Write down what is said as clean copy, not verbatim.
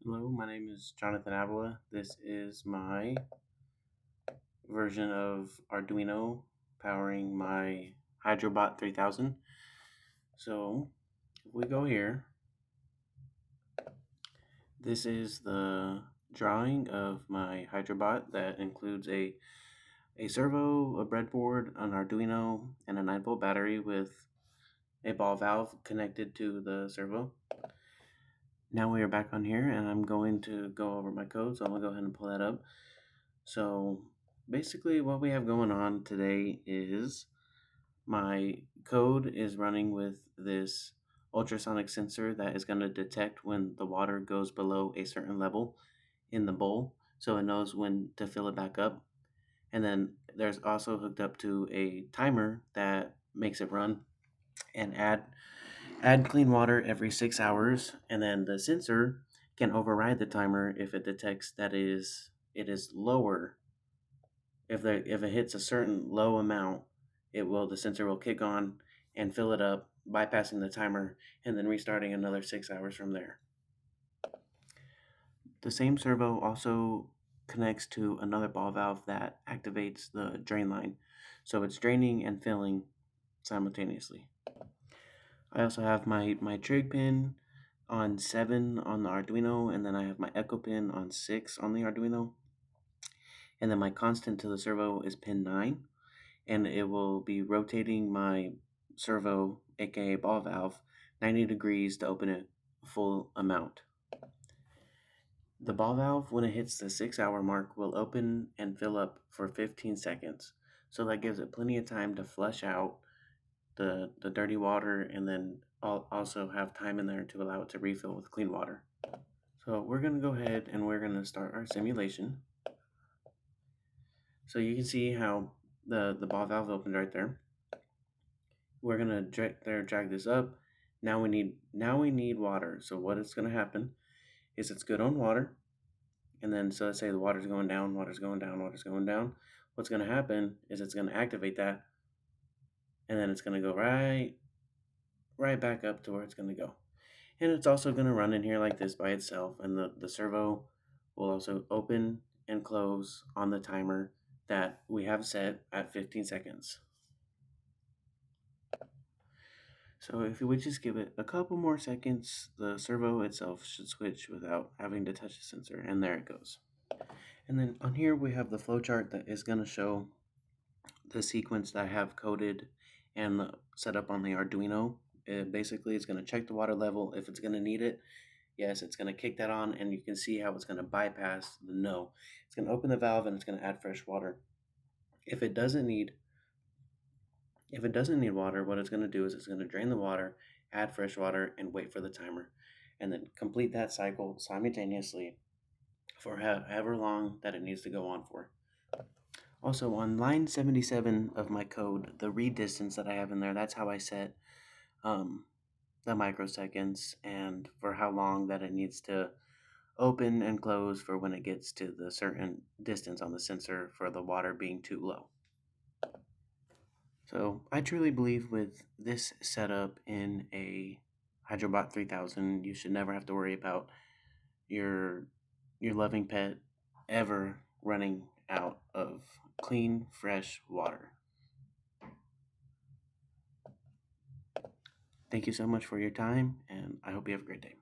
Hello, my name is Jonathan Avila. This is my version of Arduino powering my Hydrobot 3000. So, if we go here, this is the drawing of my Hydrobot that includes a servo, a breadboard, an Arduino, and a 9-volt battery with a ball valve connected to the servo. Now we are back on here, and I'm going to go over my code, so I'm going to go ahead and pull that up. So basically what we have going on today is my code is running with this ultrasonic sensor that is going to detect when the water goes below a certain level in the bowl, so it knows when to fill it back up. And then there's also hooked up to a timer that makes it run and add clean water every 6 hours, and then the sensor can override the timer if it detects that it is lower. If it hits a certain low amount, the sensor will kick on and fill it up, bypassing the timer and then restarting another 6 hours from there. The same servo also connects to another ball valve that activates the drain line, so it's draining and filling simultaneously. I also have my trig pin on 7 on the Arduino, and then I have my echo pin on 6 on the Arduino, and then my constant to the servo is pin 9, and it will be rotating my servo, aka ball valve, 90 degrees to open it full amount. The ball valve, when it hits the 6-hour mark, will open and fill up for 15 seconds. So that gives it plenty of time to flush out the dirty water, and then I'll also have time in there to allow it to refill with clean water. So we're going to go ahead and we're going to start our simulation. So you can see how the ball valve opened right there. We're gonna drag this up. Now we need water. So what is gonna happen is it's good on water, and then so let's say the water's going down, water's going down, water's going down. What's gonna happen is it's gonna activate that, and then it's gonna go right back up to where it's gonna go. And it's also gonna run in here like this by itself, and the servo will also open and close on the timer that we have set at 15 seconds. So if you would just give it a couple more seconds, the servo itself should switch without having to touch the sensor, and there it goes. And then on here we have the flowchart that is going to show the sequence that I have coded and set up on the Arduino. Basically, it's going to check the water level if it's going to need it. Yes, it's going to kick that on, and you can see how it's going to bypass the no. It's going to open the valve and it's going to add fresh water. If it doesn't need water, what it's going to do is it's going to drain the water, add fresh water, and wait for the timer, and then complete that cycle simultaneously for however long that it needs to go on for. Also, on line 77 of my code, the read distance that I have in there, that's how I set the microseconds and for how long that it needs to open and close for when it gets to the certain distance on the sensor for the water being too low. So I truly believe with this setup in a Hydrobot 3000, you should never have to worry about your loving pet ever running out of clean, fresh water. Thank you so much for your time, and I hope you have a great day.